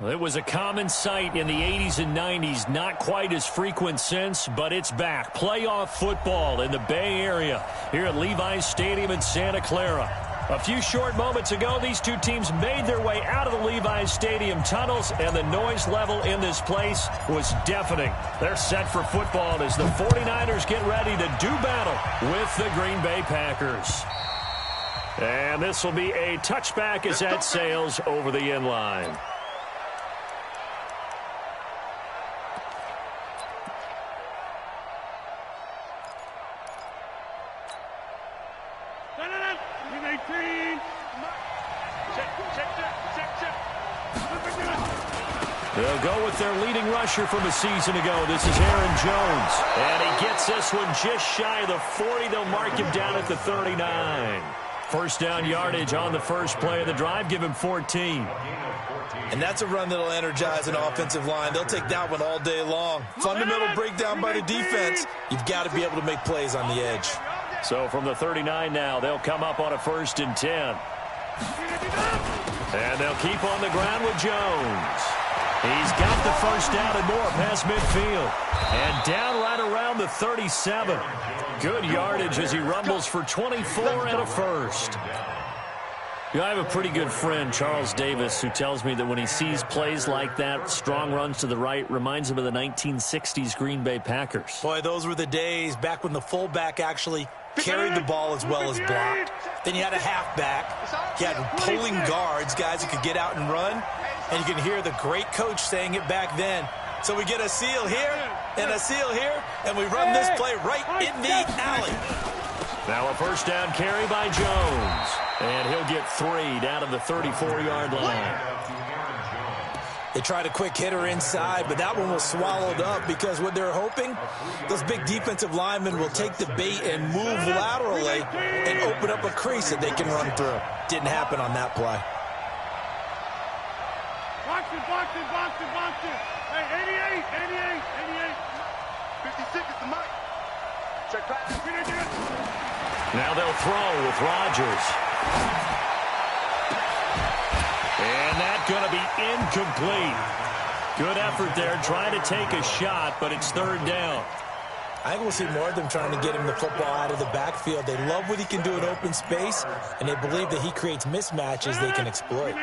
It was a common sight in the 80s and 90s, not quite as frequent since, but it's back. Playoff football in the Bay Area here at Levi's Stadium in Santa Clara. A few short moments ago, these two teams made their way out of the Levi's Stadium tunnels, and the noise level in this place was deafening. They're set for football as the 49ers get ready to do battle with the Green Bay Packers. And this will be a touchback as that sails over the end line. They'll go with their leading rusher from a season ago. This is Aaron Jones. And he gets this one just shy of the 40. They'll mark him down at the 39. First down yardage on the first play of the drive. Give him 14. And that's a run that'll energize an offensive line. They'll take that one all day long. Fundamental breakdown by the defense. You've got to be able to make plays on the edge. So from the 39 now, they'll come up on a 1st and 10. And they'll keep on the ground with Jones. He's got the first down and more past midfield. And down right around the 37. Good yardage as he rumbles for 24 and a first. You know, I have a pretty good friend, Charles Davis, who tells me that when he sees plays like that, strong runs to the right, reminds him of the 1960s Green Bay Packers. Boy, those were the days back when the fullback actually carried the ball as well as blocked. Then you had a halfback. You had pulling guards, guys who could get out and run. And you can hear the great coach saying it back then. So we get a seal here and a seal here, and we run this play right in the alley. Now a first down carry by Jones. And he'll get 3 down to the 34-yard line. They tried a quick hitter inside, but that one was swallowed up because what they're hoping, those big defensive linemen will take the bait and move laterally and open up a crease that they can run through. Didn't happen on that play. Box it. Hey, 88. 56 is the mic. Check back. Now they'll throw with Rodgers. And that's going to be incomplete. Good effort there, trying to take a shot, but it's 3rd down. I think we'll see more of them trying to get him the football out of the backfield. They love what he can do in open space, and they believe that he creates mismatches they can exploit.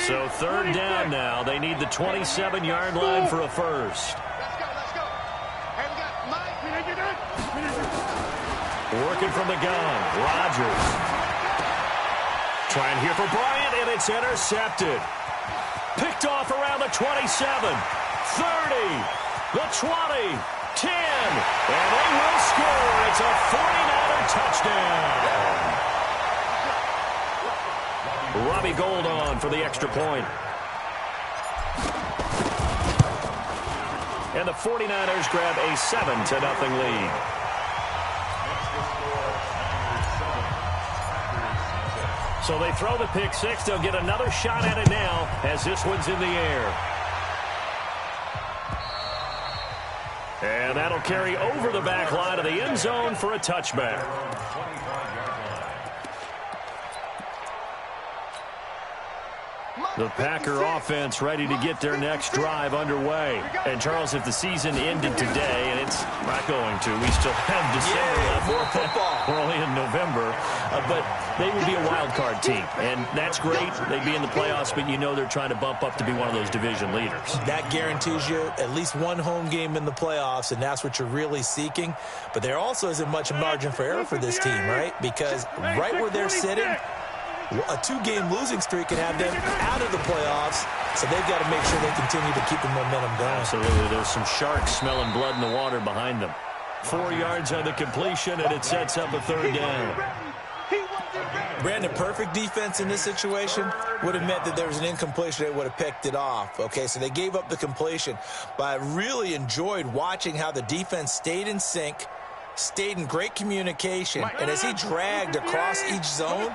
So 3rd down now. They need the 27-yard line for a first. Let's go. Hey, we got Mike. Working from the gun, Rodgers. Trying here for Bryant, and it's intercepted. Picked off around the 27, 30, the 20. 10, and they will score. It's a 49er touchdown. Robbie Gould on for the extra point. And the 49ers grab a 7-0 lead. So they throw the pick six. They'll get another shot at it now as this one's in the air. And that'll carry over the back line of the end zone for a touchback. The Packer offense ready to get their next drive underway. And, Charles, if the season ended today, and it's not going to, we still have December left. More football. We're only in November. But they would be a wild card team. And that's great. They'd be in the playoffs, but you know they're trying to bump up to be one of those division leaders. That guarantees you at least one home game in the playoffs, and that's what you're really seeking. But there also isn't much margin for error for this team, right? Because right where they're sitting, a 2-game losing streak can have them out of the playoffs, so they've got to make sure they continue to keep the momentum going. Absolutely. There's some sharks smelling blood in the water behind them. 4 yards on the completion, and it sets up a 3rd down. Brandon, perfect defense in this situation would have meant that there was an incompletion. They would have picked it off. Okay, so they gave up the completion. But I really enjoyed watching how the defense stayed in sync, stayed in great communication, and as he dragged across each zone,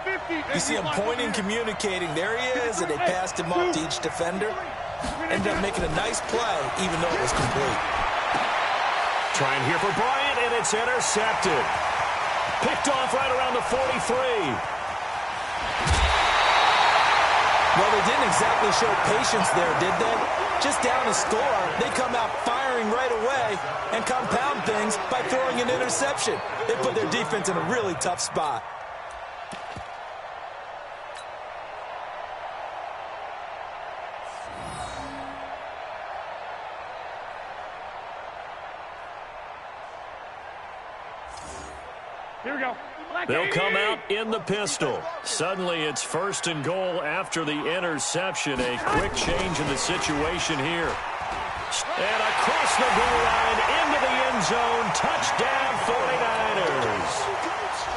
you see him pointing, communicating. There he is, and they passed him off to each defender. Ended up making a nice play, even though it was complete. Trying here for Bryant, and it's intercepted. Picked off right around the 43. Well, they didn't exactly show patience there, did they? Just down a score, they come out firing right away and compound things by throwing an interception. They put their defense in a really tough spot. Here we go. They'll come out in the pistol. Suddenly it's 1st and goal after the interception. A quick change in the situation here. And across the goal line into the end zone. Touchdown 49ers.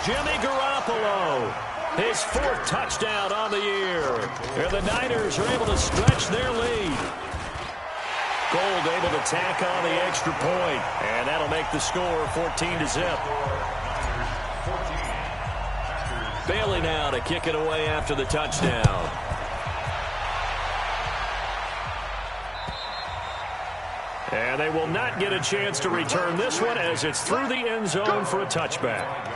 Jimmy Garoppolo. His 4th touchdown on the year. And the Niners are able to stretch their lead. Gold able to tack on the extra point. And that'll make the score 14-0. Bailey now to kick it away after the touchdown. And they will not get a chance to return this one as it's through the end zone for a touchback.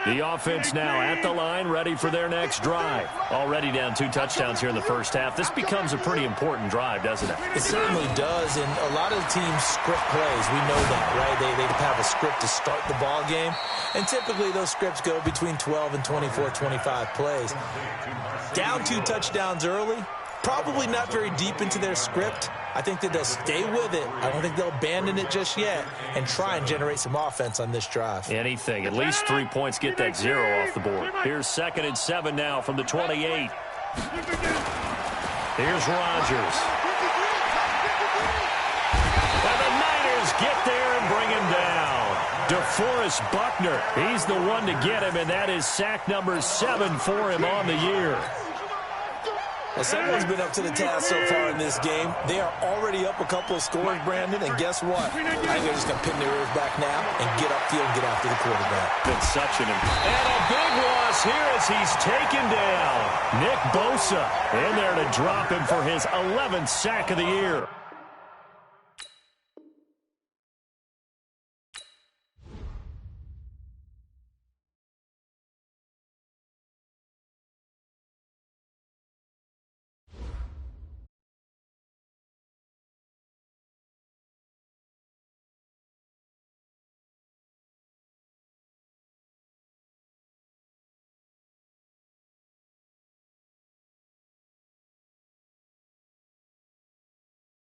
The offense now at the line, ready for their next drive. Already down 2 touchdowns here in the first half. This becomes a pretty important drive, doesn't it? It certainly does, and a lot of teams script plays. We know that, right? They have a script to start the ball game, and typically those scripts go between 12 and 24, 25 plays. Down 2 touchdowns early, probably not very deep into their script. I think that they'll stay with it. I don't think they'll abandon it just yet and try and generate some offense on this drive. Anything. At least 3 points, get that 0 off the board. Here's 2nd and 7 now from the 28. Here's Rodgers. And the Niners get there and bring him down. DeForest Buckner, he's the one to get him, and that is sack number 7 for him on the year. Well, someone's been up to the task so far in this game. They are already up a couple of scores, Brandon, and guess what? I think they're just going to pin their ears back now and get upfield and get after the quarterback. Been such an... And a big loss here as he's taken down. Nick Bosa in there to drop him for his 11th sack of the year.